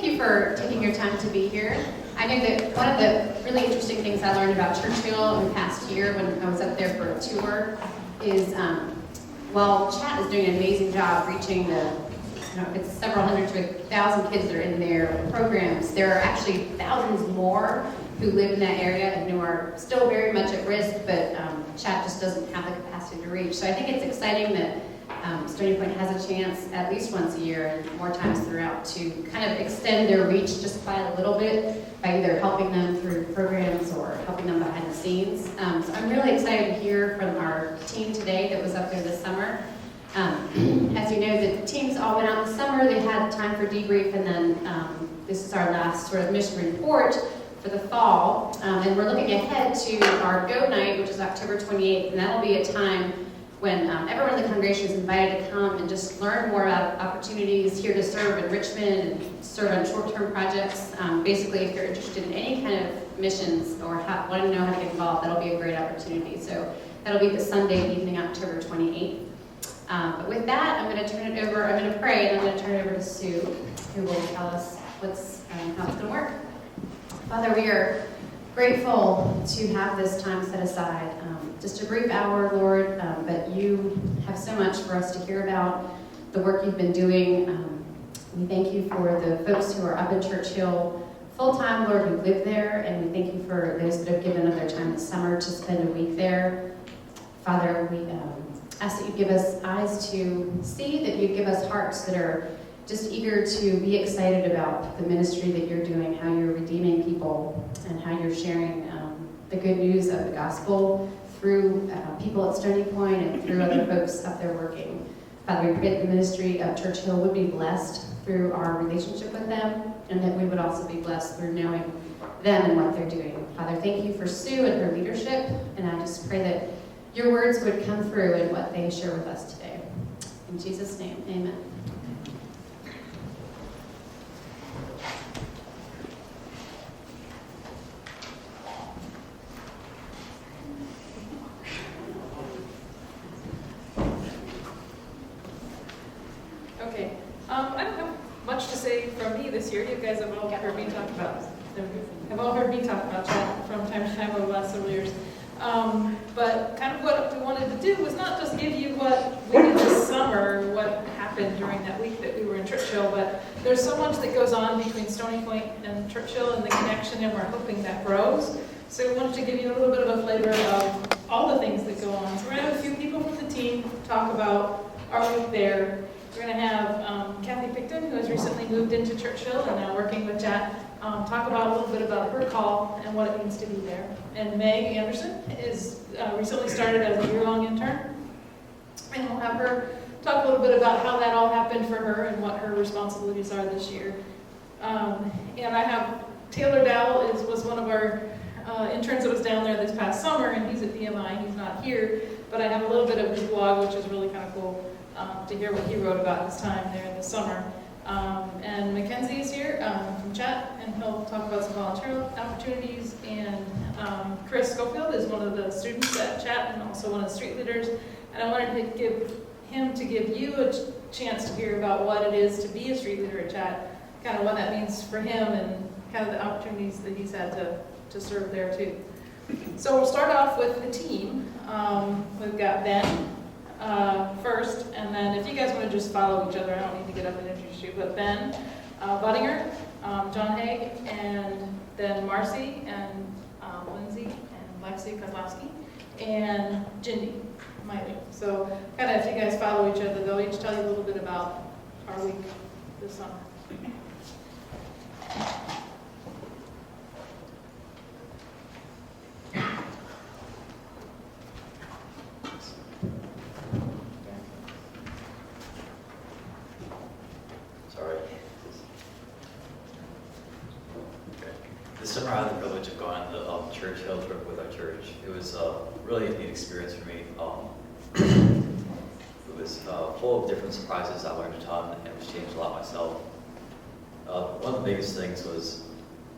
you for taking your time to be here. I know that one of the really interesting things I learned about Churchill in the past year when I was up there for a tour is, while Chat is doing an amazing job reaching it's several hundred to 1,000 kids that are in their programs, there are actually thousands more who live in that area and who are still very much at risk, but Chat just doesn't have the capacity to reach. So I think it's exciting that Stony Point has a chance at least once a year and more times throughout to kind of extend their reach just by a little bit by either helping them through programs or helping them behind the scenes. So I'm really excited to hear from our team today that was up there this summer. As you know, the teams all went out this summer. They had time for debrief, and then this is our last sort of mission report for the fall. And we're looking ahead to our Go Night, which is October 28th, and that'll be a time when everyone in the congregation is invited to come and just learn more about opportunities here to serve in Richmond and serve on short-term projects. Basically, if you're interested in any kind of missions or want to know how to get involved, that'll be a great opportunity. So that'll be the Sunday evening, October 28th. But with that, I'm going to pray, and I'm going to turn it over to Sue, who will tell us how it's going to work. Father, we are grateful to have this time set aside. Just a brief hour, Lord, but you have so much for us to hear about, the work you've been doing. We thank you for the folks who are up in Churchill full-time, Lord, who live there, and we thank you for those that have given up their time this summer to spend a week there. Father, we ask that you give us eyes to see, that you give us hearts that are just eager to be excited about the ministry that you're doing, how you're redeeming people, and how you're sharing the good news of the gospel through people at Stony Point and through other folks up there working. Father, we pray that the ministry of Churchill would be blessed through our relationship with them, and that we would also be blessed through knowing them and what they're doing. Father, thank you for Sue and her leadership, and I just pray that your words would come through in what they share with us today. In Jesus' name, amen. Okay, I don't have much to say from me this year. You guys have all heard me talk about chat from time to time over the last several years. But kind of what we wanted to do was not just give you what we did this summer, what happened during that week that we were in Churchill, but there's so much that goes on between Stony Point and Churchill and the connection, and we're hoping that grows. So we wanted to give you a little bit of a flavor of all the things that go on. So we're going to have a few people from the team talk about our week there. We're going to have Kathy Picton, who has recently moved into Churchill and now working with Chat, talk about a little bit about her call and what it means to be there. And Meg Anderson is recently started as a year-long intern. And we'll have her talk a little bit about how that all happened for her and what her responsibilities are this year. And I have Taylor Dowell was one of our interns that was down there this past summer, and he's at BMI. He's not here, but I have a little bit of his blog, which is really kind of cool to hear what he wrote about his time there in the summer. And Mackenzie is here from Chat, and he'll talk about some volunteer opportunities. And Chris Schofield is one of the students at Chat and also one of the street leaders. And I wanted to give you a chance to hear about what it is to be a street leader at Chat, kind of what that means for him and kind of the opportunities that he's had to serve there too. So we'll start off with the team. We've got Ben first, and then if you guys want to just follow each other, I don't need to get up and introduce you, but Ben Budinger, John Haig, and then Marcy, and Lindsay, and Lexi Kozlowski, and Jindy Miley. So kind of if you guys follow each other, they'll each tell you a little bit about our week this summer. This summer I had the privilege of going on the Churchill trip with our church. It was really a neat experience for me. It was full of different surprises. I learned a ton and was changed a lot myself. One of the biggest things was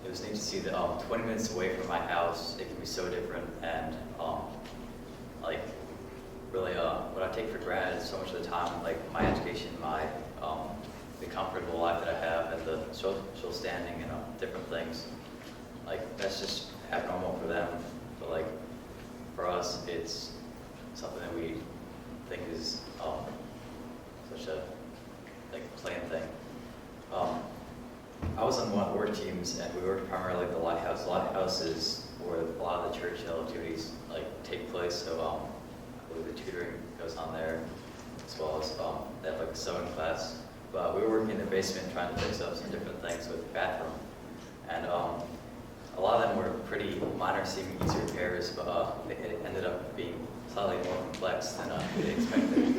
it was neat to see that 20 minutes away from my house, it can be so different, and like really what I take for granted so much of the time, like my education, my the comfortable life that I have and the social standing and different things. Like, that's just abnormal for them, but like, for us, it's something that we think is such a plain thing. I was on one of the work teams, and we worked primarily at the Lighthouse. Lighthouse is where a lot of the church activities take place. So I believe the tutoring goes on there, as well as they have a sewing class. But we were working in the basement trying to fix up some different things with the bathroom, and a lot of them were pretty minor, seeming easy repairs, but it ended up being slightly more complex than we expected.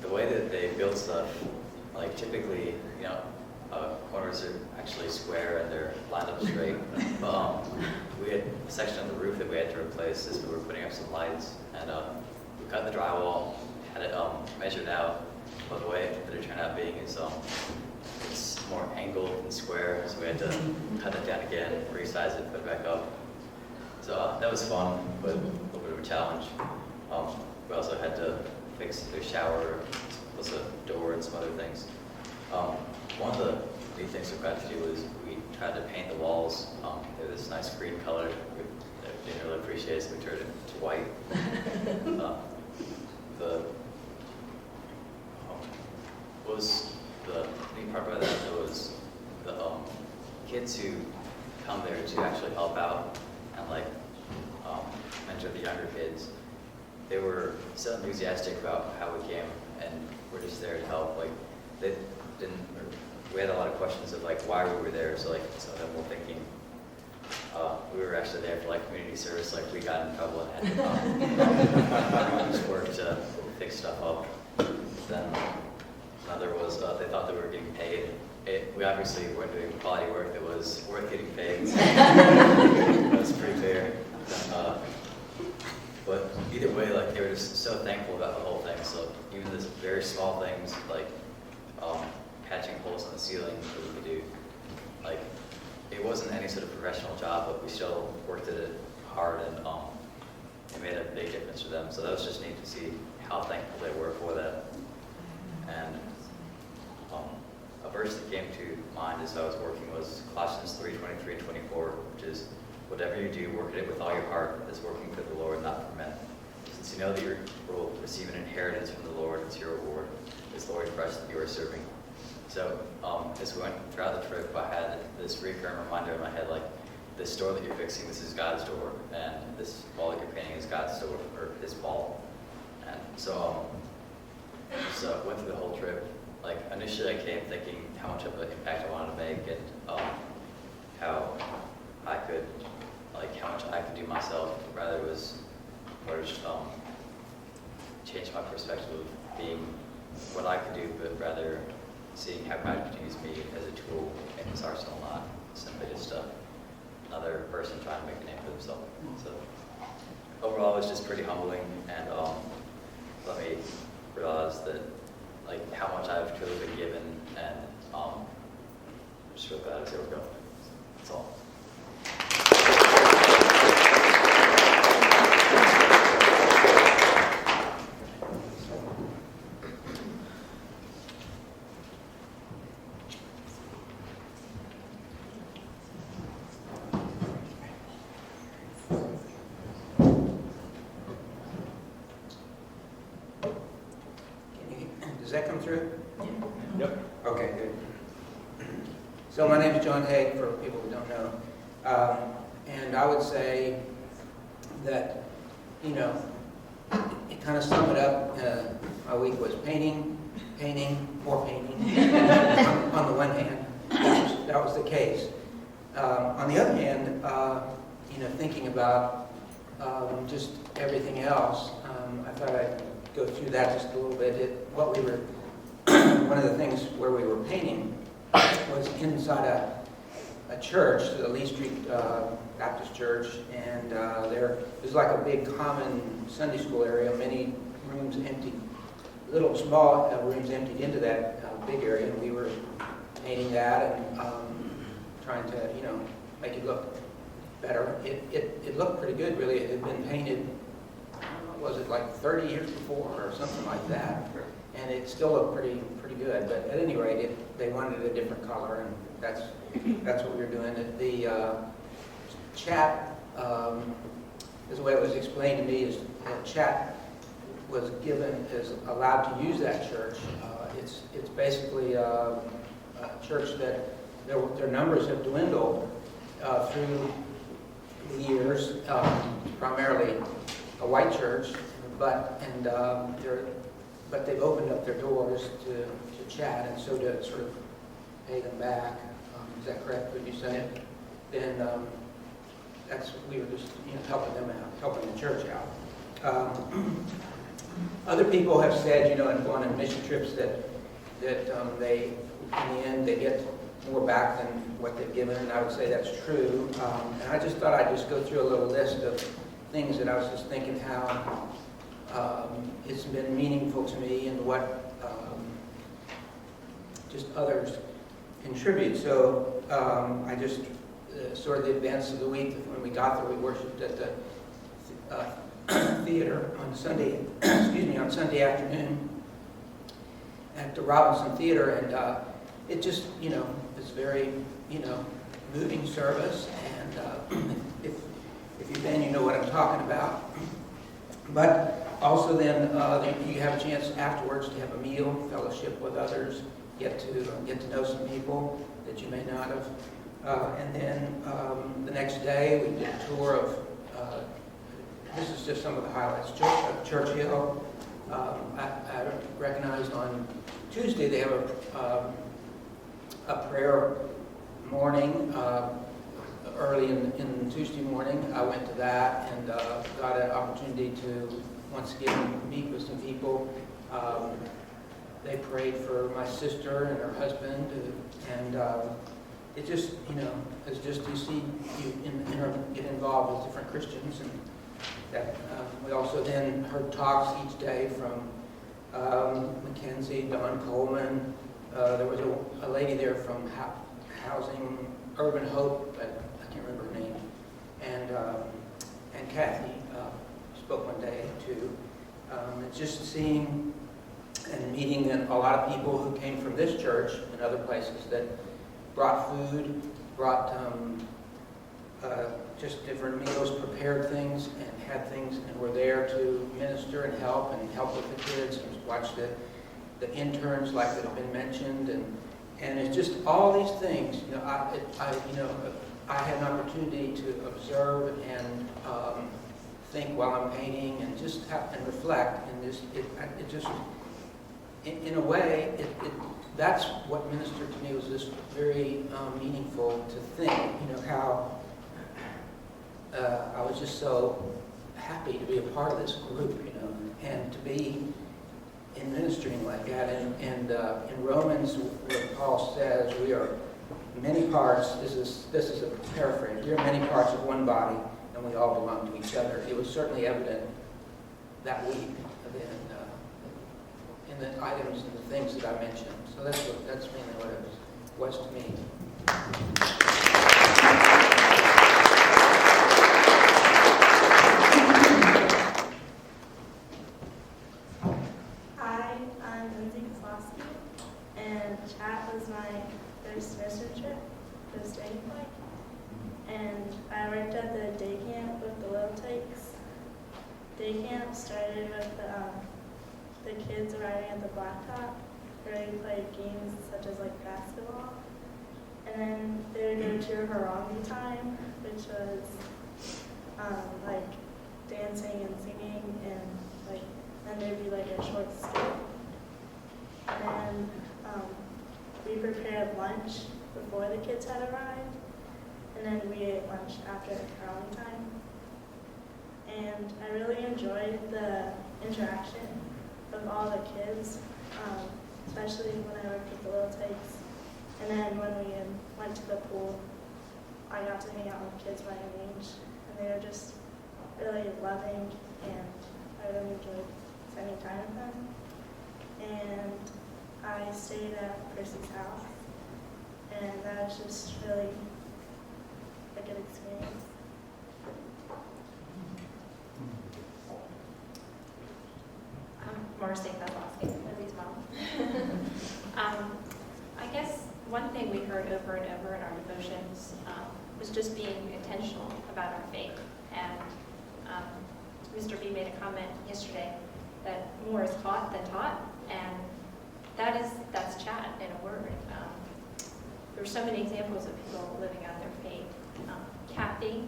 The way that they build stuff, typically, corners are actually square and they're lined up straight. But we had a section of the roof that we had to replace as we were putting up some lights, and we cut the drywall, had it measured out. But the way that it turned out being is it's more angled than square, so we had to cut it down again, resize it, put it back up. So that was fun, but a little bit of a challenge. We also had to fix the shower, was a door, and some other things. One of the neat things we got to do was we tried to paint the walls. They were this nice green color. We didn't really appreciate it, so we turned it to white. What was the neat part about that was the kids who come there to actually help out and mentor the younger kids. They were so enthusiastic about how we came, and we're just there to help. We had a lot of questions of why we were there. So some of them were thinking we were actually there for community service. We got in trouble and had to just work to fix stuff up. Then another was they thought that we were getting paid. We obviously weren't doing quality work that was worth getting paid. So that was pretty clear. But either way, they were just so thankful about the whole thing. So even these very small things, patching holes in the ceiling that we could do, it wasn't any sort of professional job, but we still worked at it hard, and it made a big difference for them. So that was just neat to see how thankful they were for that. And a verse that came to mind as I was working was Colossians 3:23 and 24, which is, "Whatever you do, work at it with all your heart, as working for the Lord, not for men. Since you know that you will receive an inheritance from the Lord, it's your reward. It's the Lord Christ that you are serving." So as we went throughout the trip, I had this recurring reminder in my head, this store that you're fixing, this is God's door, and this wall that you're painting is God's door, or His wall. And so went through the whole trip. Initially I came thinking how much of an impact I wanted to make, and how I could, how much I could do myself. Rather, it was more just change my perspective of being what I could do, but rather seeing how God could use me as a tool in His arsenal, not simply just another person trying to make a name for themselves. So overall, it was just pretty humbling, and let me realize that how much I've truly been given, and I'm just real glad I was able to go. That's all. Does that come through? Yep. Okay, good. So my name is John Haig, for people who don't know. And I would say that, it kind of summed it up. My week was painting, more painting. On the one hand, that was the case. On the other hand, thinking about just everything else, I thought I'd go through that just a little bit. One of the things where we were painting was inside a church, the Lee Street Baptist Church, and there was a big common Sunday school area, many rooms empty, little small rooms emptied into that big area, and we were painting that and trying to, make it look better. It looked pretty good, really. It had been painted, was it 30 years before or something like that? and it still looked pretty good. But at any rate, they wanted a different color, and that's what we were doing. The chat, is the way it was explained to me, is chat is allowed to use that church. It's basically a church that their numbers have dwindled through the years, primarily a white church, but they've opened up their doors to chat, and so to sort of pay them back. Is that correct? Would you say? Then we were just helping them out, helping the church out. Other people have said, and gone on mission trips that they, in the end, they get more back than what they've given, and I would say that's true. And I just thought I'd just go through a little list of things that I was just thinking how it's been meaningful to me and what just others contribute. So I just sort of the events of the week, when we got there, we worshiped at the theater on Sunday, on Sunday afternoon at the Robinson Theater, and it just, it's very, moving service, and if you've been, you know what I'm talking about. But also then you have a chance afterwards to have a meal, fellowship with others, get to know some people that you may not have. And then the next day we did a tour of, this is just some of the highlights, Churchill. I recognized on Tuesday they have a prayer morning, early in Tuesday morning. I went to that and got an opportunity to once again meet with some people. They prayed for my sister and her husband, and it just, it's just you get involved with different Christians, and that we also then heard talks each day from Mackenzie, Don Coleman. There was a lady there from Housing Urban Hope, but I can't remember her name, and Kathy spoke one day too. It's just seeing and meeting a lot of people who came from this church and other places that brought food, brought just different meals, prepared things, and had things, and were there to minister and help with the kids, and watch the interns like that have been mentioned, and it's just all these things. I had an opportunity to observe and think while I'm painting, and just and reflect, and it just in a way that's what ministered to me, was just very meaningful to think, how I was just so happy to be a part of this group, and to be in ministering like that. And in Romans, what Paul says, we are many parts, this is a paraphrase, we are many parts of one body, and we all belong to each other. It was certainly evident that week in the items and the things that I mentioned. So that's mainly what it was to me. Chat was my first mission trip, first day point, and I worked at the day camp with the little takes. Day camp started with the kids arriving at the blacktop, where we played games such as like basketball, and then they would go to harangi time, which was like dancing and singing, and then there'd be like a short skit, and then we prepared lunch before the kids had arrived, and then we ate lunch after caroling time. And I really enjoyed the interaction with all the kids, especially when I worked with the little takes. And then when we went to the pool, I got to hang out with kids my own age, and they were just really loving, and I really enjoyed spending time with them. And I stayed at Percy's house, and that was just really a good experience. I'm Marcy Kozlowski. I guess one thing we heard over and over in our devotions was just being intentional about our faith. And Mr. B made a comment yesterday that more is taught than taught, and that's chat in a word. There's so many examples of people living out their faith. Kathy,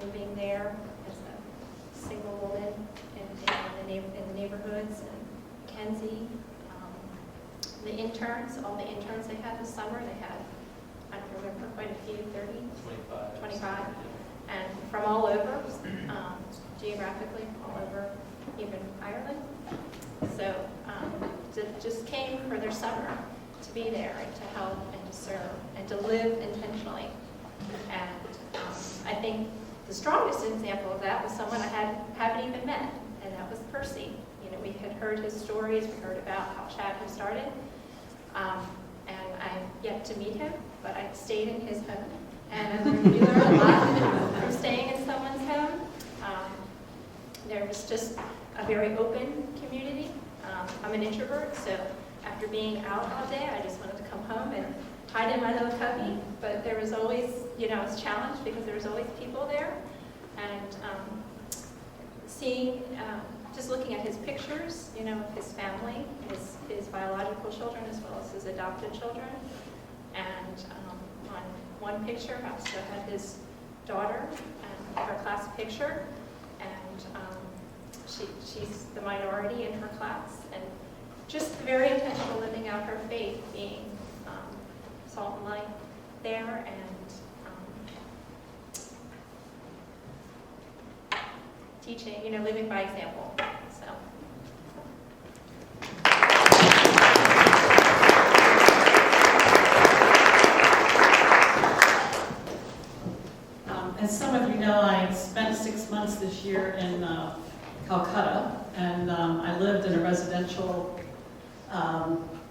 moving there as a single woman in the neighborhoods, and Kenzie, the interns, all the interns they had this summer, they had, I don't remember, quite a few, 30? 25. And from all over, geographically, all over, even Ireland. So just came for their summer to be there and to help and to serve and to live intentionally. And I think the strongest example of that was someone I haven't even met, and that was Percy. We had heard his stories, we heard about how Chad had started, and I've yet to meet him, but I stayed in his home, and you learn a lot from staying in someone's home. There was just a very open community. I'm an introvert, so after being out all day, I just wanted to come home and hide in my little cubby, but there was always, I was challenged because there was always people there, and seeing, just looking at his pictures, of his family, his biological children as well as his adopted children, and on one picture, I also had his daughter and her class picture, and she's the minority in her class, and just very intentional living out her faith, being salt and light there, and teaching, living by example. So. As some of you know, I spent 6 months this year in Calcutta, and I lived in a residential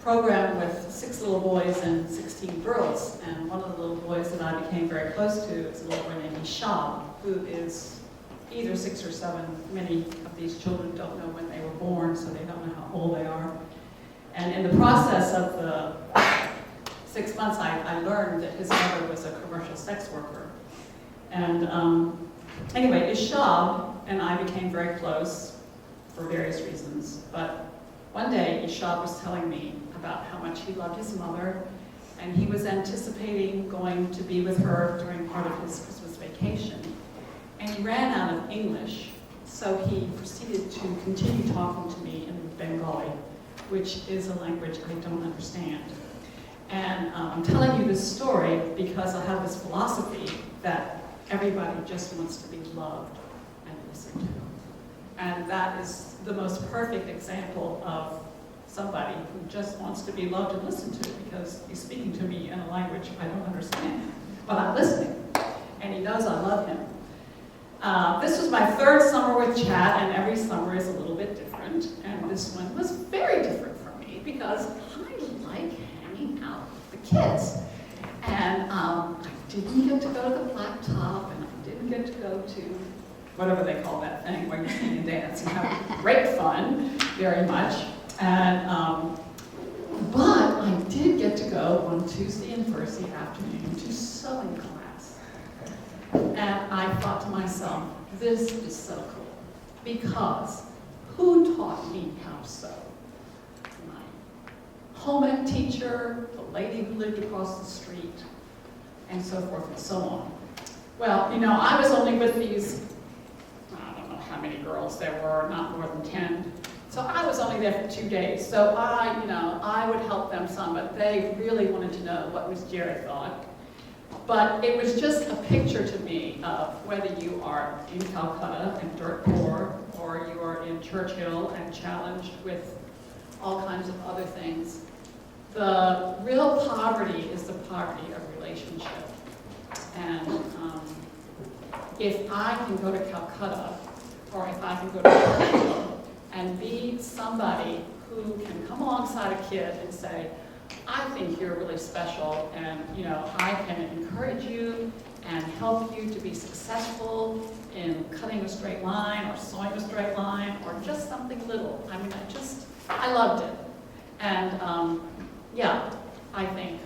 program with 6 little boys and 16 girls. And one of the little boys that I became very close to is a little boy named Isham, who is either 6 or 7. Many of these children don't know when they were born, so they don't know how old they are. And in the process of the 6 months, I learned that his mother was a commercial sex worker. And anyway, Isham and I became very close for various reasons. But one day, Isham was telling me about how much he loved his mother, and he was anticipating going to be with her during part of his Christmas vacation. And he ran out of English, so he proceeded to continue talking to me in Bengali, which is a language I don't understand. And I'm telling you this story because I have this philosophy that everybody just wants to be loved and listened to. And that is the most perfect example of somebody who just wants to be loved and listened to, because he's speaking to me in a language I don't understand, but I'm listening, and he knows I love him. This was my 3rd summer with Chad, and every summer is a little bit different, and this one was very different for me because I like hanging out with the kids. And I didn't get to go to the black top, and I didn't get to go to whatever they call that thing where you sing and dance and have great fun, very much. And but I did get to go on Tuesday and Thursday afternoon to sewing class. And I thought to myself, this is so cool, because who taught me how to sew? My home ec teacher, the lady who lived across the street, and so forth and so on. Well, I was only with these, I don't know how many girls there were, not more than 10. So I was only there for 2 days. So I would help them some, but they really wanted to know what Miss Jerry thought. But it was just a picture to me of whether you are in Calcutta and dirt poor, or you are in Churchill and challenged with all kinds of other things. The real poverty is the poverty of relationship. And if I can go to Calcutta, or if I can go to Churchill and be somebody who can come alongside a kid and say, I think you're really special, and I can encourage you and help you to be successful in cutting a straight line or sewing a straight line or just something little. I loved it. And yeah, I think,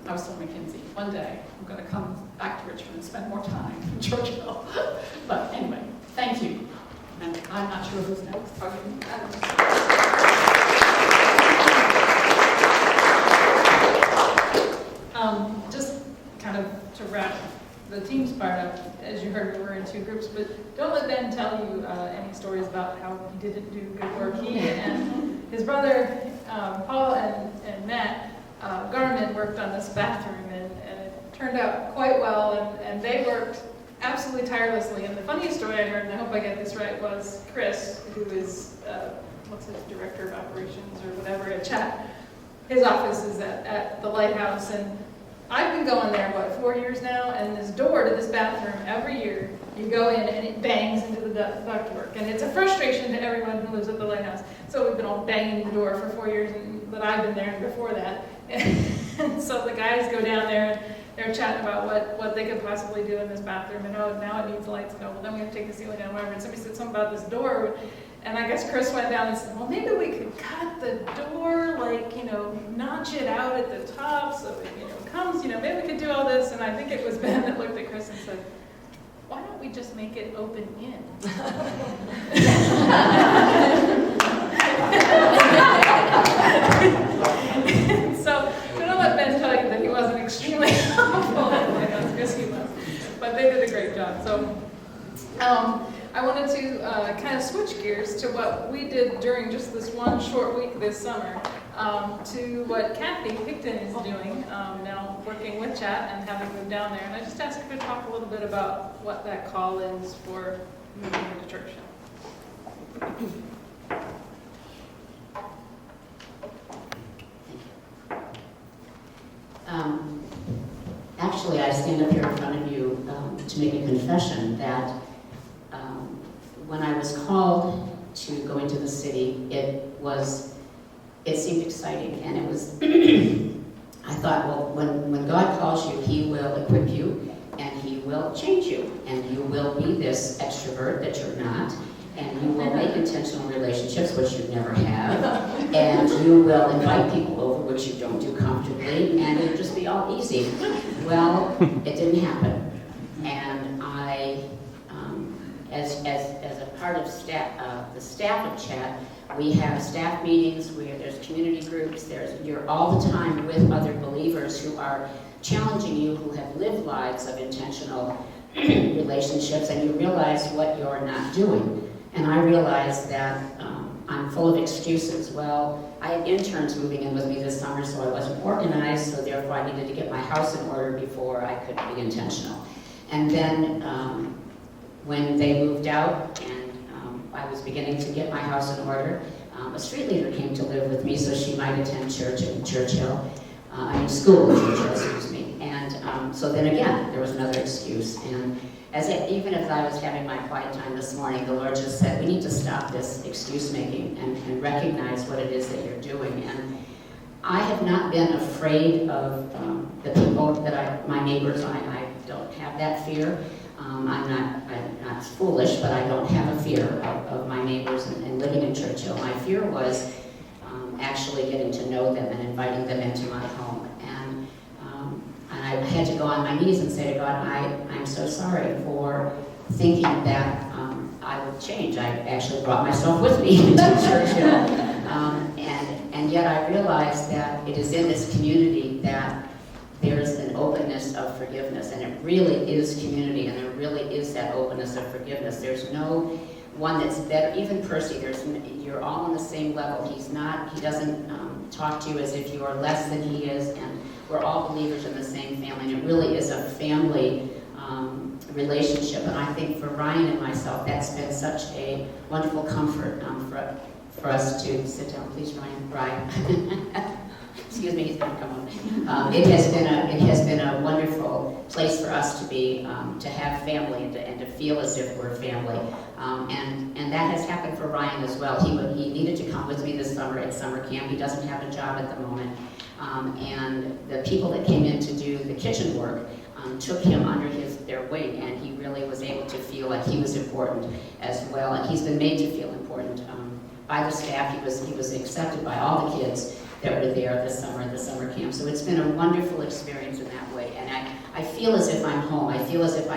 I was telling McKinsey, one day I'm going to come back to Richmond and spend more time in Churchill. But anyway, thank you. And I'm not sure who's next. Just kind of to wrap the team's part up, as you heard, we were in 2 groups, but don't let Ben tell you any stories about how he didn't do good work. He and his brother, Paul and Matt Garman worked on this bathroom, and it turned out quite well, and they worked absolutely tirelessly. And the funniest story I heard, and I hope I get this right, was Chris, who is, what's his director of operations or whatever at Chat. His office is at the Lighthouse, and I've been going there, 4 years now, and this door to this bathroom, every year, you go in and it bangs into the ductwork. And it's a frustration to everyone who lives at the Lighthouse. So we've been all banging the door for 4 years that I've been there and before that. And so the guys go down there and they're chatting about what they could possibly do in this bathroom. And oh, now it needs lights. And oh, well, then we have to take the ceiling down, whatever. And somebody said something about this door. And I guess Chris went down and said, well, maybe we could cut the door, notch it out at the top so it, comes, maybe we could do all this. And I think it was Ben that looked at Chris and said, why don't we just make it open in? So don't let Ben tell you that he wasn't extremely helpful. Yes, he was. But they did a great job. So I wanted to kind of switch gears to what we did during just this one short week this summer, to what Kathy Picton is doing, now working with Chat and having moved down there. And I just asked her to talk a little bit about what that call is for moving into Churchill. Actually, I stand up here in front of you to make a confession that when I was called to go into the city, it seemed exciting, and it was, I thought, well, when God calls you, He will equip you, and He will change you, and you will be this extrovert that you're not, and you will make intentional relationships, which you never have, and you will invite people over, which you don't do comfortably, and it'll just be all easy. Well, it didn't happen, and I, as a part of the staff of Chat, we have staff meetings where there's community groups, you're all the time with other believers who are challenging you, who have lived lives of intentional relationships, and you realize what you're not doing. And I realized that I'm full of excuses. Well, I had interns moving in with me this summer, so I wasn't organized, so therefore I needed to get my house in order before I could be intentional. And then when they moved out and I was beginning to get my house in order, a street leader came to live with me so she might attend church in Churchill, school in Churchill, excuse me. And so then again, there was another excuse. And even as I was having my quiet time this morning, the Lord just said, we need to stop this excuse making and recognize what it is that you're doing. And I have not been afraid of the people that my neighbors. I don't have that fear. I'm not foolish, but I don't have a fear of my neighbors and living in Churchill. My fear was actually getting to know them and inviting them into my home. And I had to go on my knees and say to God, I'm so sorry for thinking that I would change. I actually brought myself with me into Churchill. And yet I realized that it is in this community that there's an openness of forgiveness, and it really is community, and there really is that openness of forgiveness. There's no one that's better. Even Percy, you're all on the same level. He doesn't talk to you as if you are less than he is, and we're all believers in the same family, and it really is a family relationship. And I think for Ryan and myself, that's been such a wonderful comfort for us to sit down. Please, Ryan. Excuse me, he's going to come on. It has been a wonderful place for us to be, to have family and to feel as if we're family. And that has happened for Ryan as well. He needed to come with me this summer at summer camp. He doesn't have a job at the moment. And the people that came in to do the kitchen work took him under their wing, and he really was able to feel like he was important as well. And he's been made to feel important by the staff. He was accepted by all the kids that were there this summer at the summer camp. So it's been a wonderful experience in that way. And I feel as if I'm home. I feel as if I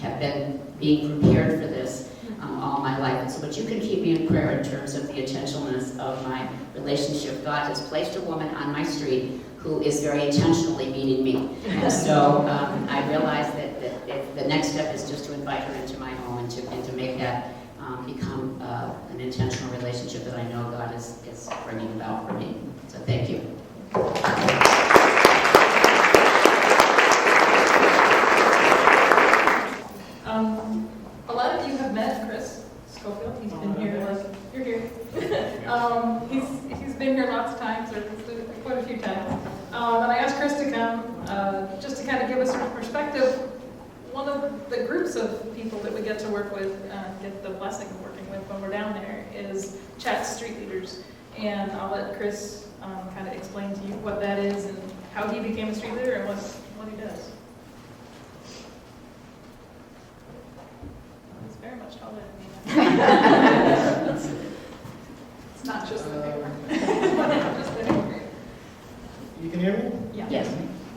have been being prepared for this all my life. And so, but you can keep me in prayer in terms of the intentionalness of my relationship. God has placed a woman on my street who is very intentionally meeting me. And so I realize that the next step is just to invite her into my home and to make that become an intentional relationship that I know God is bringing about for me. So thank you. A lot of you have met Chris Schofield. He's been here, like, you're here. He's been here lots of times, or quite a few times. And I asked Chris to come just to kind of give us some perspective. One of the groups of people that we get to work with, get the blessing of working with when we're down there, is Chat's Street Leaders. And I'll let Chris kind of explain to you what that is and how he became a street leader and what he does. He's very much taller than me. It's not just the paper. Just the paper. You can hear me? Yeah. Yes.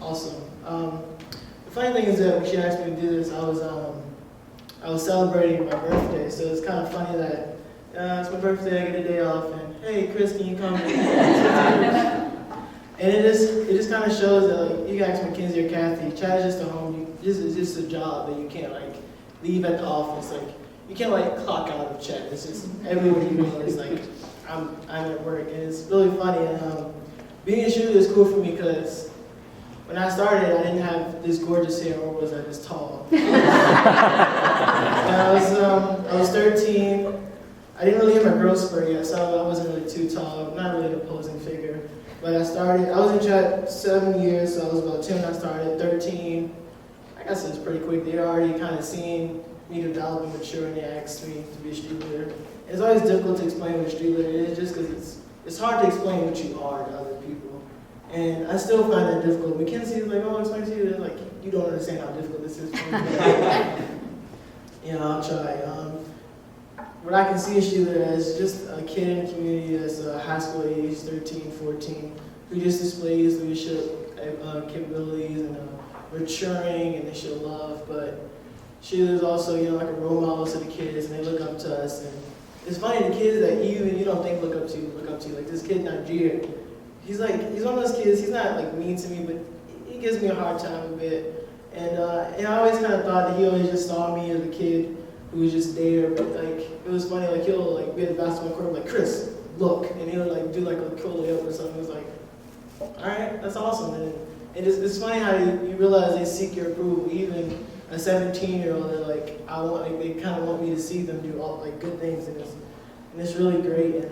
Awesome. The funny thing is that when she asked me to do this, I was celebrating my birthday, so it's kind of funny that it's my birthday, I get a day off, and hey, Chris, can you come? And it just kind of shows that, like, you guys, Mackenzie or Kathy, Chat is just a home. This is just a job that you can't, like, leave at the office. Like, you can't, like, clock out of Chat. It's just everywhere you go. It's like I'm at work, and it's really funny. And being a shooter is cool for me because when I started, I didn't have this gorgeous hair, or was I this tall? And I was 13. I didn't really get my growth spurt yet, so I wasn't really too tall. Not really an imposing figure. But I was in Chat 7 years, so I was about 10 when I started, 13. I guess it was pretty quick. They already kind of seen me develop and mature, and they asked me to be a street leader. It's always difficult to explain what a street leader is, just because it's hard to explain what you are to other people. And I still find that difficult. Mackenzie is like, oh, explain to you. They're like, you don't understand how difficult this is for me. I'll try. What I can see a street leader as just a kid in the community that's high school age, 13, 14, who just displays leadership capabilities and maturing, and they show love. But she is also, like a role model to the kids, and they look up to us. And it's funny, the kids that you don't think look up to you. Like this kid, Nigeria. He's one of those kids. He's not like mean to me, but he gives me a hard time a bit. And I always kind of thought that he always just saw me as a kid who was just there. But like it was funny, like he'll like be at the basketball court, like, Chris, look, and he'll like do like a cool layup or something. It was like, all right, that's awesome. And it's funny how you realize they seek your approval. Even a 17-year-old, they're like, they kind of want me to see them do all like good things, and it's really great. And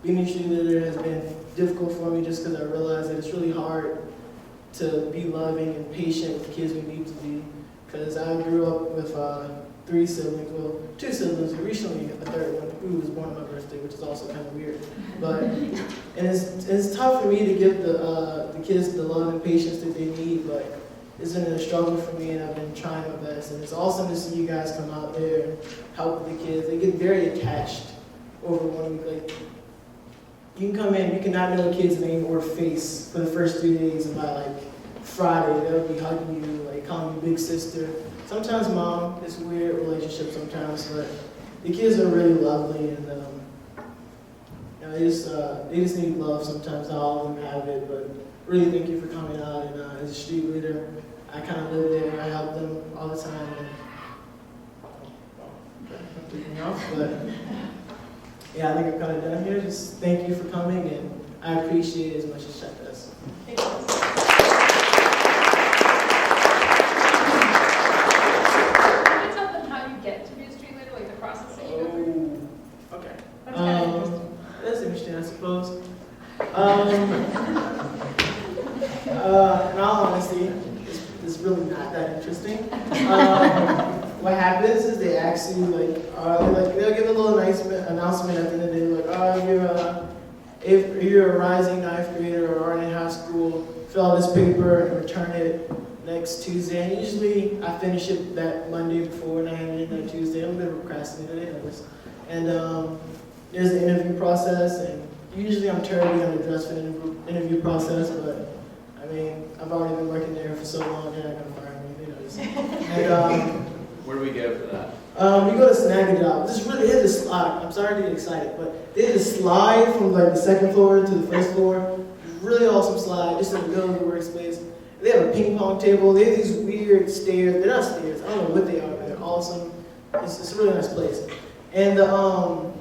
being a street leader has been difficult for me just because I realize that it's really hard to be loving and patient with the kids we need to be. Because I grew up with 3 siblings, well, 2 siblings, and recently a third one who was born on my birthday, which is also kind of weird. But and it's tough for me to give the kids the love and patience that they need. But it's been a struggle for me, and I've been trying my best. And it's awesome to see you guys come out there and help with the kids. They get very attached over 1 week. Like, you can come in, you cannot know a kid's name or face for the first 3 days, and by like Friday, they'll be hugging you, like calling you big sister. Sometimes mom, it's a weird relationship sometimes, but the kids are really lovely, and they just need love sometimes. Not all of them have it, but really thank you for coming out. And as a street leader, I kind of live there, I help them all the time. But yeah, I think I'm kind of done here. Just thank you for coming, and I appreciate it as much as Chat does. Thank you. Can you tell them how you get to be a street leader, like the process that you go through? Okay. That's kind of interesting. That's interesting, I suppose. In all honesty, it's really not that interesting. What happens is they ask you, they'll give a little announcement at the end of the day, like, if you're a rising 9th grader or already in high school, fill out this paper and return it next Tuesday. And usually I finish it that Monday before, and I hand it in that Tuesday. I'm a bit of a procrastinator, I know this. And there's the interview process, and usually I'm terribly underdressed for the interview process, but I mean, I've already been working there for so long, they're not gonna fire me, they know this. And, Where do we go for that? we go to Snag a Job. This is really, they had this slide, I'm sorry to get excited, but they had this slide from like the second floor to the first floor. Really awesome slide, just in the middle of the workspace. They have a ping pong table, they have these weird stairs, they're not stairs, I don't know what they are, but they're awesome. It's a really nice place. And the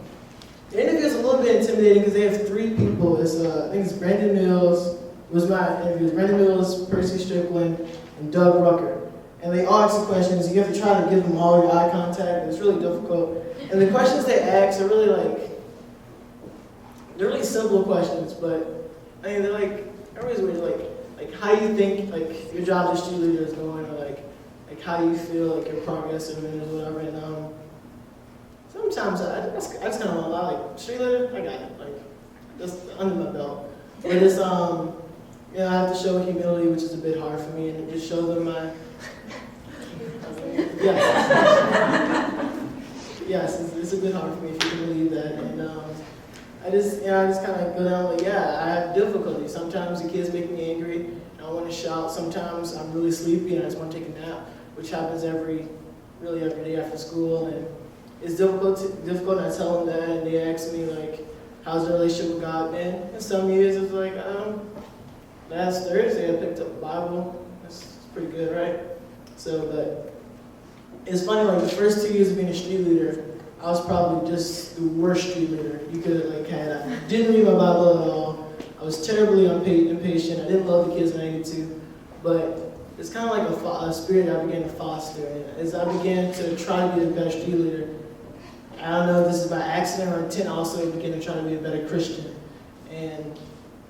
interview is a little bit intimidating because they have 3 people. It's, I think it's Brandon Mills, it was my interview, it was Brandon Mills, Percy Strickland, and Doug Rucker. And they all ask the questions, you have to try to give them all your eye contact, it's really difficult. And the questions they ask are really like, they're really simple questions, but I mean, they're like, everybody's weird, like how do you think like your job as street leader is going, or like how do you feel like your progress in it or whatever. And sometimes I just kind of want to lie, like street leader, I got it, like that's under my belt. But it's you know, I have to show humility, which is a bit hard for me, and just show them my yes, it's a bit hard for me if you can believe that. And I just kind of go down, like, yeah, I have difficulty. Sometimes the kids make me angry, and I want to shout. Sometimes I'm really sleepy and I just want to take a nap, which happens every day after school. And it's difficult, and I tell them that, and they ask me, like, how's the relationship with God been? And some years it's like, last Thursday I picked up the Bible. That's pretty good, right? So, but it's funny, like the first 2 years of being a street leader, I was probably just the worst street leader you could have like had. I didn't read my Bible at all. I was terribly impatient. I didn't love the kids when I needed to. But it's kind of like a spirit I began to foster. And as I began to try to be a better street leader, I don't know if this is by accident or intent, I also began to try to be a better Christian. And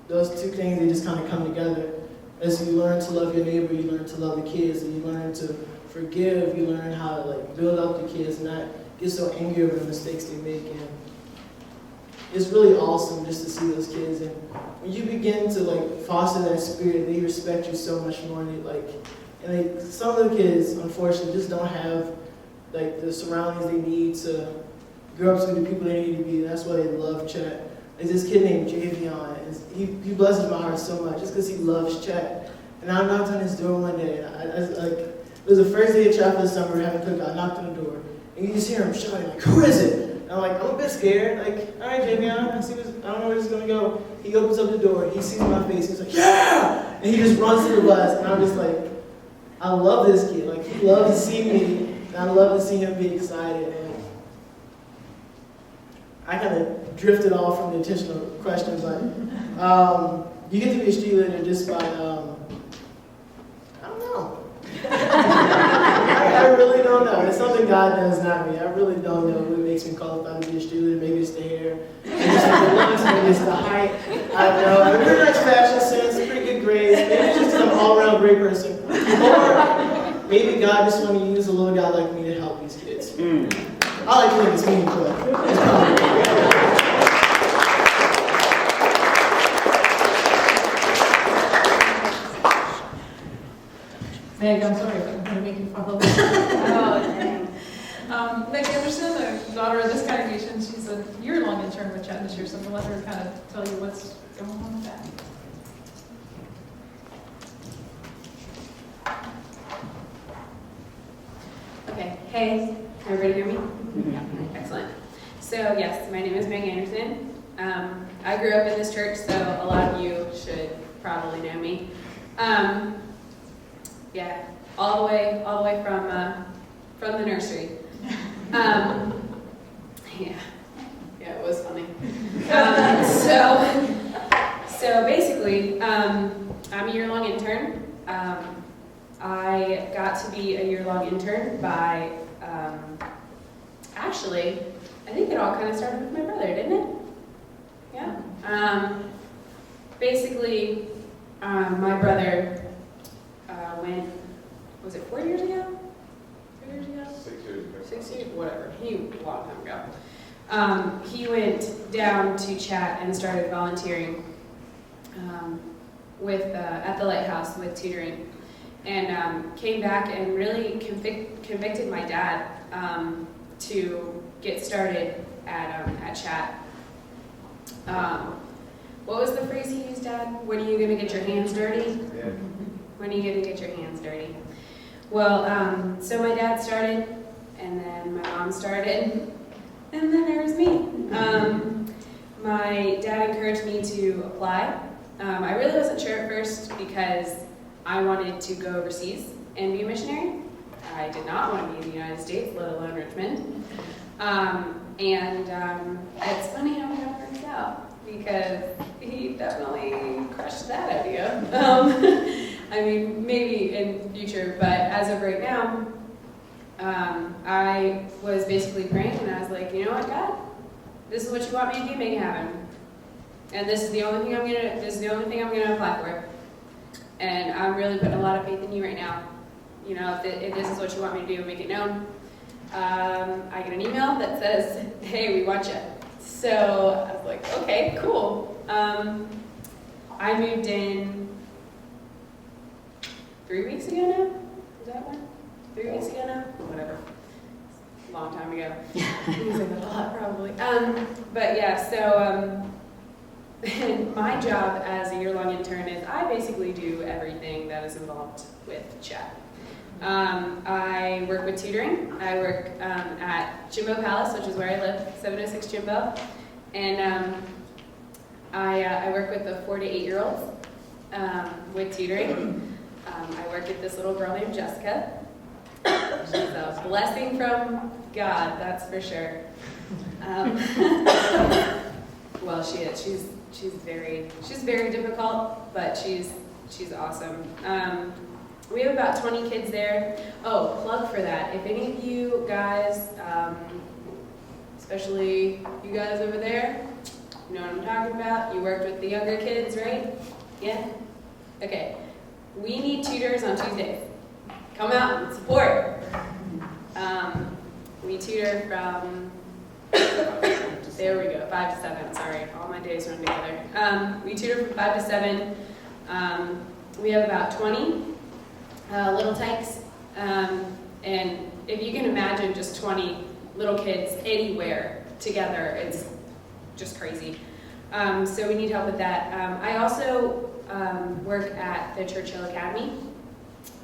those 2 things, they just kind of come together. As you learn to love your neighbor, you learn to love the kids, and you learn to forgive, you learn how to like build up the kids, not get so angry over the mistakes they make. And it's really awesome just to see those kids. And when you begin to like foster that spirit, they respect you so much more. And some of the kids, unfortunately, just don't have like the surroundings they need to grow up to be the people they need to be. And that's why they love Chet. There's this kid named Javion, and he blesses my heart so much just because he loves Chet. And I knocked on his door one day, and it was the first day of Chet for the summer, having cookout. I knocked on the door, and you just hear him shouting, like, who is it? And I'm like, I'm a bit scared, like, all right, Javion, I don't know where this is going to go. He opens up the door, he sees my face, he's like, yeah! And he just runs to the bus, and I'm just like, I love this kid. Like, he loves to see me, and I love to see him be excited. And I kind of drifted off from the intentional question, but you get to be a street leader just by, I don't know. I really don't know. It's something God does, not me. I really don't know what makes me qualified to be a street leader. Maybe it's the hair, maybe it's the looks, maybe it's the height. I don't know. I have a pretty nice fashion sense, pretty good grades. Maybe it's just I'm an all-around great person. Or maybe God just wanted to use a little guy like me to help these kids. I like to think it's meaningful. It's probably Meg, I'm sorry if I'm going to make you follow. Meg Anderson, the daughter of this congregation, she's a year-long intern with Chat this year, so I'm going to let her kind of tell you what's going on with that. Okay, hey, everybody hear me? Yeah, excellent. So yes, my name is Meg Anderson. I grew up in this church, so a lot of you should probably know me. Yeah, all the way from the nursery. Yeah, it was funny. So basically, I'm a year-long intern. I got to be a year-long intern by, actually, I think it all kind of started with my brother, didn't it? Yeah. Basically, my brother went, was it 4 years ago? 3 years ago? 6 years ago. 6 years, whatever, a long time ago. He went down to Chat and started volunteering at the Lighthouse with tutoring. And came back and really convicted my dad to get started at Chat. What was the phrase he used, Dad? When are you going to get your hands dirty? Yeah. When are you going to get your hands dirty? Well, so my dad started, and then my mom started, and then there was me. My dad encouraged me to apply. I really wasn't sure at first because I wanted to go overseas and be a missionary. I did not want to be in the United States, let alone Richmond. It's funny how that works out because he definitely crushed that idea. I mean, maybe in future, but as of right now, I was basically praying and I was like, you know what, God? This is what you want me to do, make it happen. And this is the only thing I'm gonna apply for. And I'm really putting a lot of faith in you right now. You know, if this is what you want me to do, make it known. I get an email that says, hey, we want you. So I was like, okay, cool. I moved in 3 weeks ago now? Is that one? 3 weeks ago now? Whatever. Long time ago. Seems like a lot, probably. But yeah, so my job as a year-long intern is I basically do everything that is involved with chat. I work with tutoring. I work at Jimbo Palace, which is where I live, 706 Jimbo. And I work with the 4 to 8 year olds with tutoring. I work with this little girl named Jessica. She's a blessing from God, that's for sure. Well, she is. She's very difficult, but she's awesome. We have about 20 kids there. Oh, plug for that. If any of you guys, especially you guys over there, you know what I'm talking about. You worked with the younger kids, right? Yeah? Okay. We need tutors on Tuesdays. Come out and support. We tutor from, there we go, 5 to 7. Sorry, all my days run together. We tutor from 5 to 7. We have about 20 little tykes. And if you can imagine just 20 little kids anywhere together, it's just crazy. So we need help with that. I also work at the Churchill Academy.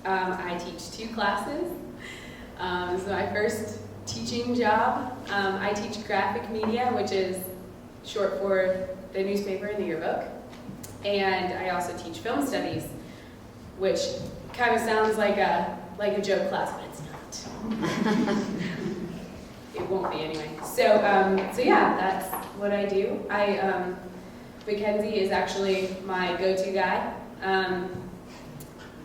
I teach 2 classes. This is my first teaching job. I teach graphic media, which is short for the newspaper and the yearbook. And I also teach film studies, which kind of sounds like a joke class, but it's not. It won't be anyway. So yeah, that's what I do. Mackenzie is actually my go-to guy.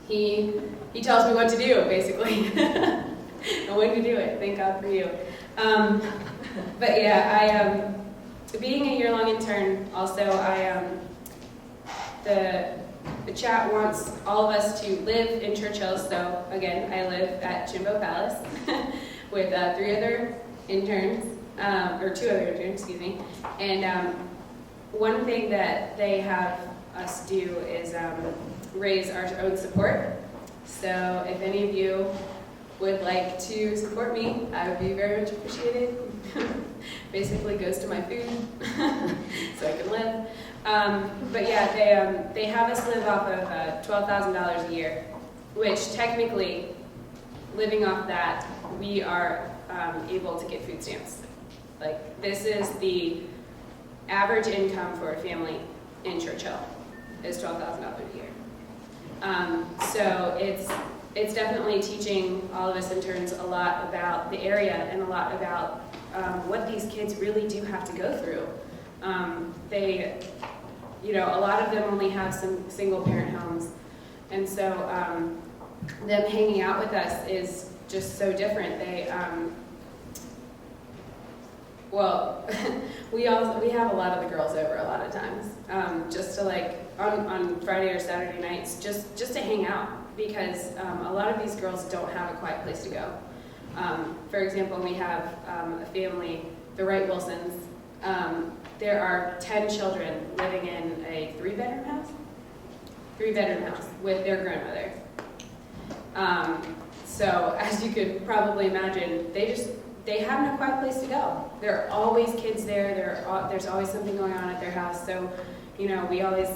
He tells me what to do, basically, and when to do it. Thank God for you. But yeah, being a year-long intern, also, the chat wants all of us to live in Churchill. So again, I live at Jimbo Palace with 3 other interns, or 2 other interns, excuse me. And one thing that they have us do is raise our own support. So if any of you would like to support me, I would be very much appreciated. Basically goes to my food, so I can live. But yeah, they have us live off of $12,000 a year, which technically, living off that, we are able to get food stamps. Like, this is the average income for a family in Churchill is $12,000 a year. So it's definitely teaching all of us interns a lot about the area and a lot about what these kids really do have to go through. A lot of them only have some single parent homes, and so them hanging out with us is just so different. We have a lot of the girls over a lot of times, just to on Friday or Saturday nights, just to hang out, because a lot of these girls don't have a quiet place to go. For example, we have a family, the Wright Wilsons. There are 10 children living in a 3-bedroom house? 3-bedroom house with their grandmother. So as you could probably imagine, they they have no quiet place to go. There are always kids there. There's always something going on at their house. So, we always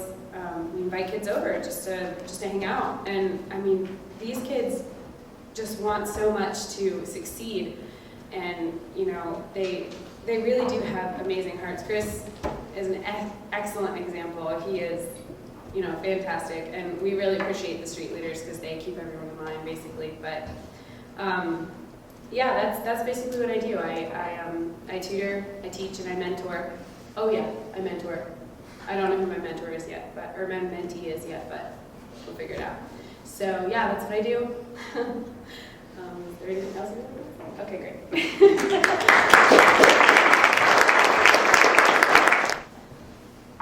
we invite kids over just to hang out. And I mean, these kids just want so much to succeed, and they really do have amazing hearts. Chris is an excellent example. He is fantastic, and we really appreciate the street leaders because they keep everyone in line, basically. But yeah, that's basically what I do. I tutor, I teach, and I mentor. Oh yeah, I mentor. I don't know who my mentor is yet, or my mentee is yet, but we'll figure it out. So yeah, that's what I do. Is there anything else you want to say? Okay, great.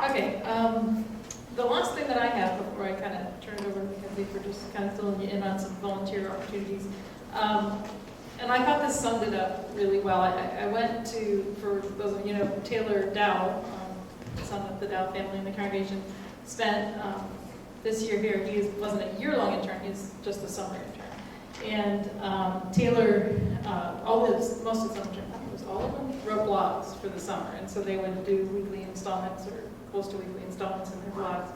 Okay, the last thing that I have before I kind of turn it over to Mackenzie for just kind of filling you in on some volunteer opportunities. And I thought this summed it up really well. I went to, for those of you know, Taylor Dow, son of the Dow family in the congregation, spent this year here. He wasn't a year-long intern, he's just a summer intern. And Taylor, most of the summer, all of them wrote blogs for the summer. And so they would do weekly installments or close to weekly installments in their blogs.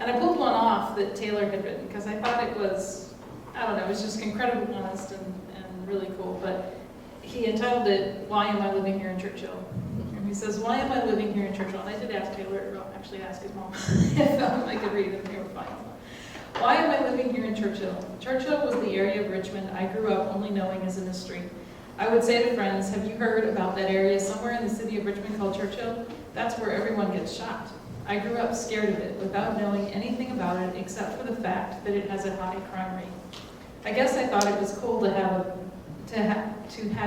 And I pulled one off that Taylor had written because I thought it was, I don't know, it was just incredibly honest and really cool. But he entitled it, "Why Am I Living Here in Churchill?" And he says, "Why am I living here in Churchill?" And I did ask Taylor, or actually ask his mom if I could read it, and they were fine. Why am I living here in Churchill? Churchill was the area of Richmond I grew up only knowing as a mystery. I would say to friends, have you heard about that area somewhere in the city of Richmond called Churchill? That's where everyone gets shot. I grew up scared of it without knowing anything about it except for the fact that it has a high crime rate. I guess I thought it was cool to have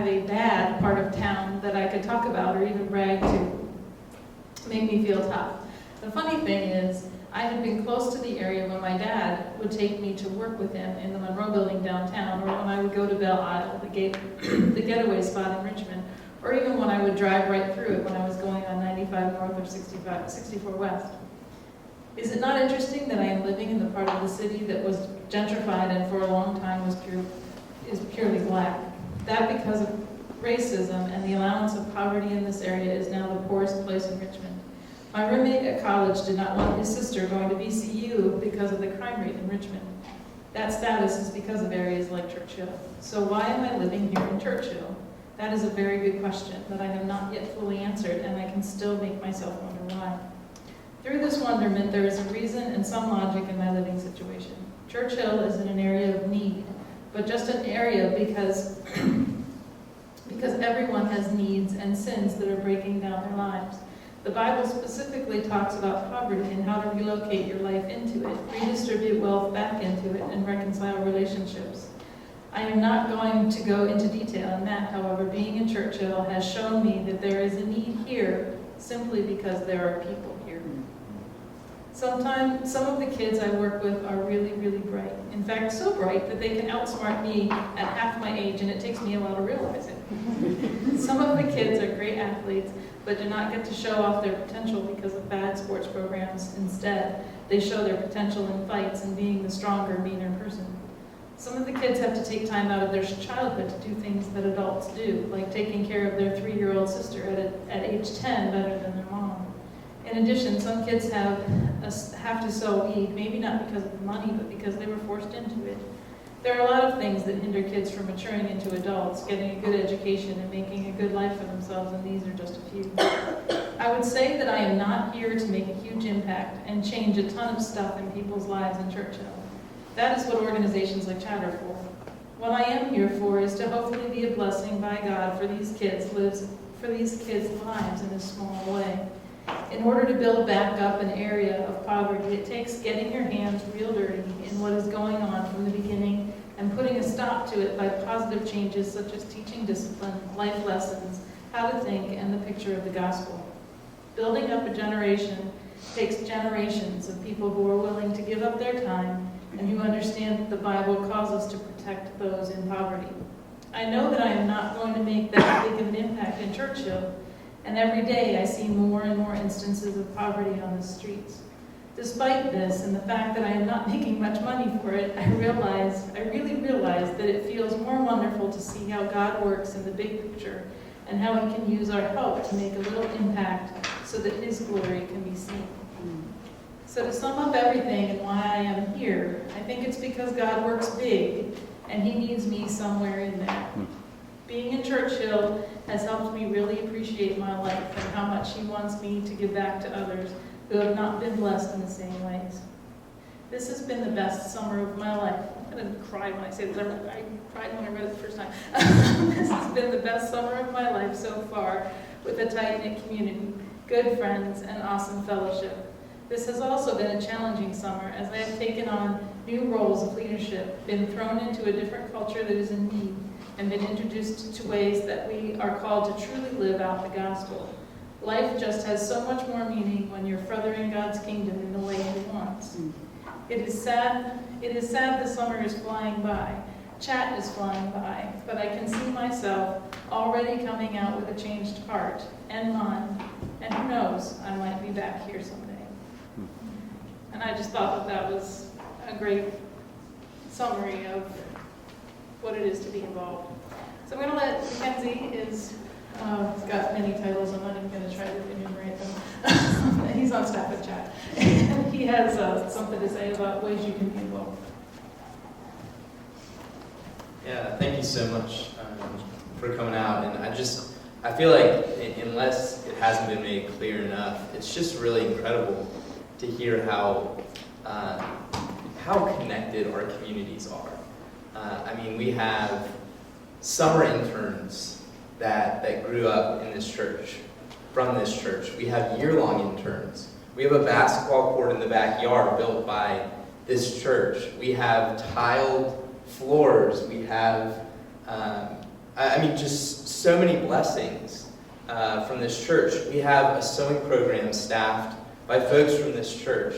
a bad part of town that I could talk about or even brag to make me feel tough. The funny thing is, I had been close to the area when my dad would take me to work with him in the Monroe Building downtown, or when I would go to Belle Isle, the getaway spot in Richmond, or even when I would drive right through it when I was going on 95 North or 64 West. Is it not interesting that I am living in the part of the city that was gentrified and for a long time is purely black? That because of racism and the allowance of poverty in this area is now the poorest place in Richmond. My roommate at college did not want his sister going to VCU because of the crime rate in Richmond. That status is because of areas like Churchill. So why am I living here in Churchill? That is a very good question that I have not yet fully answered, and I can still make myself wonder why. Through this wonderment, there is a reason and some logic in my living situation. Churchill is in an area of need, but just an area because everyone has needs and sins that are breaking down their lives. The Bible specifically talks about poverty and how to relocate your life into it, redistribute wealth back into it, and reconcile relationships. I am not going to go into detail on that, however, being in Churchill has shown me that there is a need here simply because there are people here. Sometimes, some of the kids I work with are really, really bright. In fact, so bright that they can outsmart me at half my age, and it takes me a while to realize it. Some of the kids are great athletes, but do not get to show off their potential because of bad sports programs. Instead, they show their potential in fights and being the stronger, meaner person. Some of the kids have to take time out of their childhood to do things that adults do, like taking care of their 3-year-old sister at age 10 better than their mom. In addition, some kids have to sow weed, maybe not because of the money, but because they were forced into it. There are a lot of things that hinder kids from maturing into adults, getting a good education, and making a good life for themselves, and these are just a few. I would say that I am not here to make a huge impact and change a ton of stuff in people's lives in Churchill. That is what organizations like Chat are for. What I am here for is to hopefully be a blessing by God for these kids' lives in a small way. In order to build back up an area of poverty, it takes getting your hands real dirty in what is going on from the beginning and putting a stop to it by positive changes such as teaching discipline, life lessons, how to think, and the picture of the gospel. Building up a generation takes generations of people who are willing to give up their time and who understand that the Bible calls us to protect those in poverty. I know that I am not going to make that big of an impact in Churchill, and every day I see more and more instances of poverty on the streets. Despite this and the fact that I am not making much money for it, I really realize that it feels more wonderful to see how God works in the big picture and how He can use our help to make a little impact so that His glory can be seen. So to sum up everything and why I am here, I think it's because God works big and He needs me somewhere in there. Being in Churchill has helped me really appreciate my life and how much He wants me to give back to others who have not been blessed in the same ways. This has been the best summer of my life. I'm going to cry when I say this. I cried when I read it the first time. This has been the best summer of my life so far, with a tight-knit community, good friends, and awesome fellowship. This has also been a challenging summer as I have taken on new roles of leadership, been thrown into a different culture that is in need, and been introduced to ways that we are called to truly live out the gospel. Life just has so much more meaning when you're furthering God's kingdom in the way He wants. It is sad the summer is flying by. Chat is flying by, but I can see myself already coming out with a changed heart and mind, and who knows, I might be back here someday. And I just thought that was a great summary of what it is to be involved. So I'm going to let Mackenzie he's got many titles, I'm not even going to try to enumerate them. He's on staff at Chat. And he has something to say about ways you can be involved. Yeah, thank you so much for coming out. And I feel like unless it hasn't been made clear enough, it's just really incredible to hear how connected our communities are. I mean, we have summer interns that grew up in this church, from this church. We have year-long interns. We have a basketball court in the backyard built by this church. We have tiled floors. We have, just so many blessings from this church. We have a sewing program staffed by folks from this church.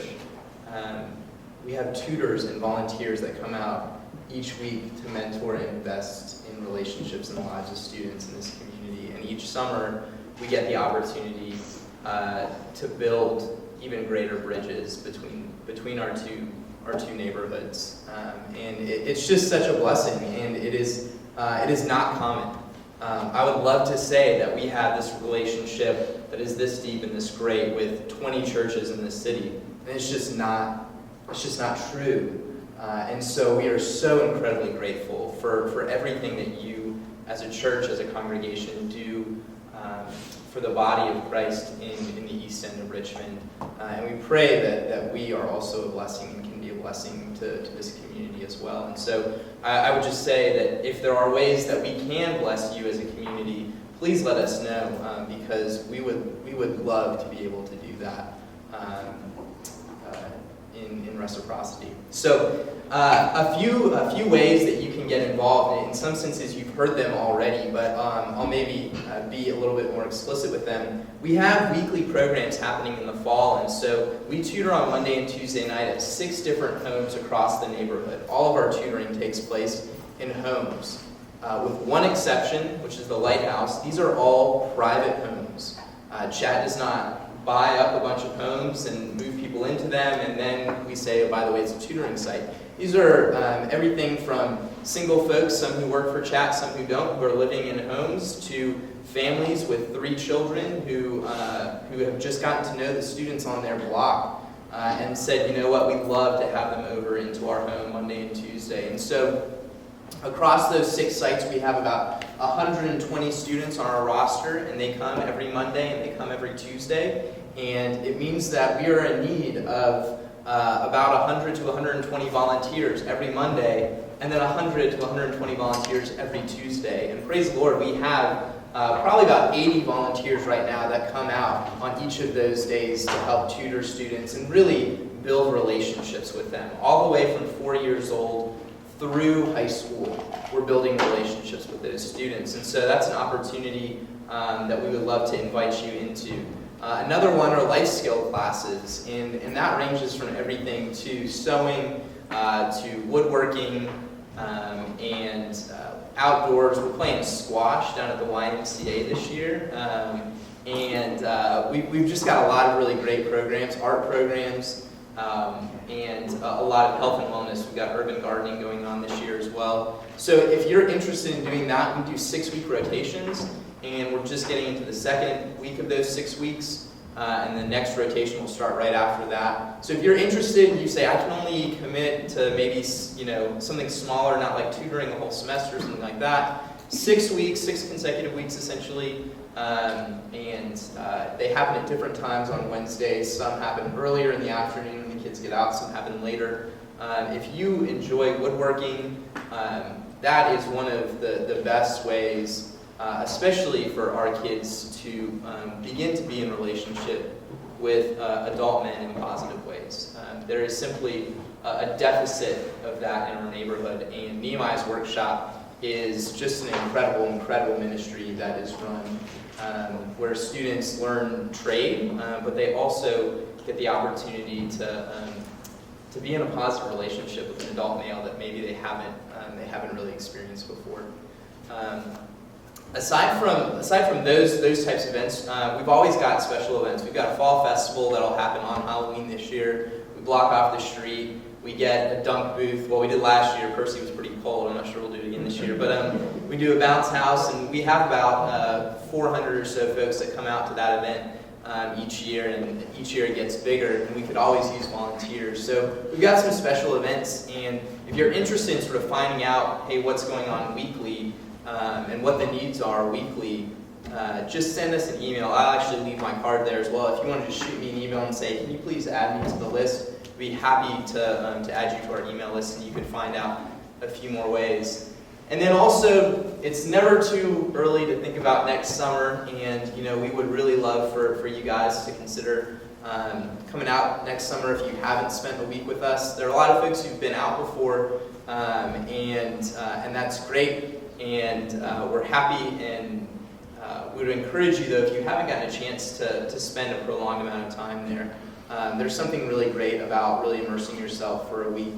We have tutors and volunteers that come out each week to mentor and invest in relationships in the lives of students in this community. And each summer, we get the opportunity to build even greater bridges between our two neighborhoods. And it's just such a blessing, and it is not common. I would love to say that we have this relationship that is this deep and this great with 20 churches in this city, and it's just not true. And so we are so incredibly grateful for everything that you, as a church, as a congregation, do for the body of Christ in the East End of Richmond. And we pray that we are also a blessing and can be a blessing to this community as well. And so I would just say that if there are ways that we can bless you as a community, please let us know, because we would love to be able to do that in reciprocity. So a few ways that you can get involved. In some senses, you've heard them already, but I'll maybe be a little bit more explicit with them. We have weekly programs happening in the fall, and so we tutor on Monday and Tuesday night at 6 different homes across the neighborhood. All of our tutoring takes place in homes, with one exception, which is the Lighthouse. These are all private homes. Chat does not buy up a bunch of homes and move people into them, and then we say, oh, by the way, it's a tutoring site. These are everything from single folks, some who work for Chat, some who don't, who are living in homes, to families with 3 children who have just gotten to know the students on their block and said, you know what, we'd love to have them over into our home Monday and Tuesday. And so across those 6 sites, we have about 120 students on our roster, and they come every Monday and they come every Tuesday. And it means that we are in need of about 100 to 120 volunteers every Monday, and then 100 to 120 volunteers every Tuesday. And praise the Lord, we have probably about 80 volunteers right now that come out on each of those days to help tutor students and really build relationships with them, all the way from 4 years old through high school. We're building relationships with those students, and so that's an opportunity that we would love to invite you into. Another one are life skill classes, and that ranges from everything to sewing, to woodworking, and outdoors. We're playing squash down at the YMCA this year, and we've just got a lot of really great programs, art programs, and a lot of health and wellness. We've got urban gardening going on this year as well. So if you're interested in doing that, we do 6-week rotations, and we're just getting into the second week of those 6 weeks, and the next rotation will start right after that. So if you're interested and you say, I can only commit to maybe something smaller, not like tutoring the whole semester or something like that, 6 weeks, 6 consecutive weeks essentially, and they happen at different times on Wednesdays. Some happen earlier in the afternoon when the kids get out, some happen later. If you enjoy woodworking, that is one of the best ways, especially for our kids to begin to be in relationship with adult men in positive ways. There is simply a deficit of that in our neighborhood, and Nehemiah's Workshop is just an incredible, incredible ministry that is run where students learn trade, but they also get the opportunity to be in a positive relationship with an adult male that maybe they haven't really experienced before. Aside from those types of events, we've always got special events. We've got a fall festival that'll happen on Halloween this year. We block off the street. We get a dunk booth. Well, we did last year. Percy was pretty cold. I'm not sure we'll do it again this year. But we do a bounce house, and we have about 400 or so folks that come out to that event each year, and each year it gets bigger, and we could always use volunteers. So we've got some special events, and if you're interested in sort of finding out, hey, what's going on weekly, and what the needs are weekly, just send us an email. I'll actually leave my card there as well. If you want to just shoot me an email and say, can you please add me to the list, I'd be happy to add you to our email list, and you could find out a few more ways. And then also, it's never too early to think about next summer, and we would really love for you guys to consider coming out next summer if you haven't spent a week with us. There are a lot of folks who've been out before, and that's great, and we're happy, and we would encourage you, though, if you haven't gotten a chance to spend a prolonged amount of time there, there's something really great about really immersing yourself for a week.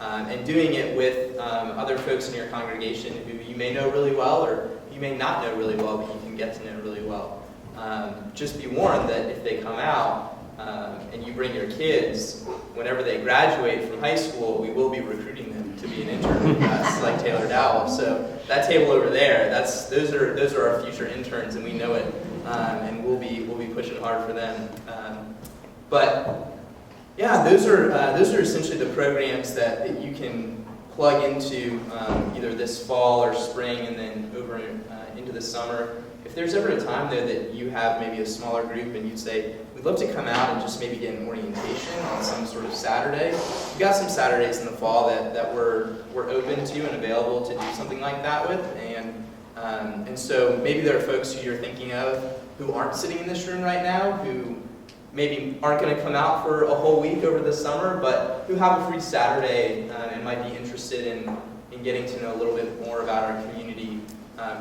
And doing it with other folks in your congregation who you may know really well, or you may not know really well, but you can get to know really well. Just be warned that if they come out and you bring your kids, whenever they graduate from high school, we will be recruiting them to be an intern with us, like Taylor Dowell. So that table over there, those are our future interns, and we know it, and we'll be pushing hard for them. But yeah, those are essentially the programs that you can plug into either this fall or spring, and then over into the summer. If there's ever a time, though, that you have maybe a smaller group and you'd say, we'd love to come out and just maybe get an orientation on some sort of Saturday. We've got some Saturdays in the fall that we're open to and available to do something like that with. And so maybe there are folks who you're thinking of who aren't sitting in this room right now, who maybe aren't going to come out for a whole week over the summer, but who have a free Saturday and might be interested in getting to know a little bit more about our community.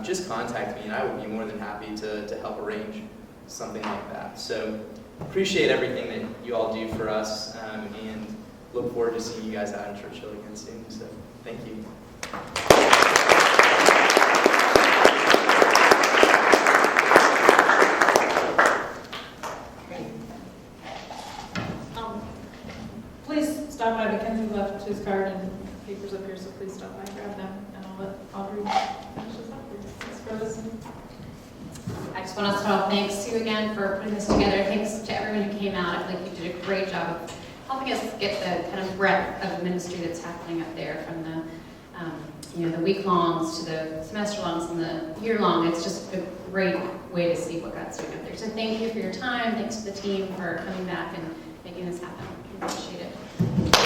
Just contact me, and I would be more than happy to help arrange something like that. So appreciate everything that you all do for us, and look forward to seeing you guys out in Churchill again soon. So thank you. Please stop by. Mackenzie left his card and papers up here, so please stop by and grab them, and I'll let Audrey finish this up. Thanks for listening. I just want to throw thanks to you again for putting this together. Thanks to everyone who came out. I feel like you did a great job of helping us get the kind of breadth of ministry that's happening up there, from the the week-longs to the semester-longs and the year-long. It's just a great way to see what God's doing up there. So thank you for your time. Thanks to the team for coming back and making this happen. I appreciate it.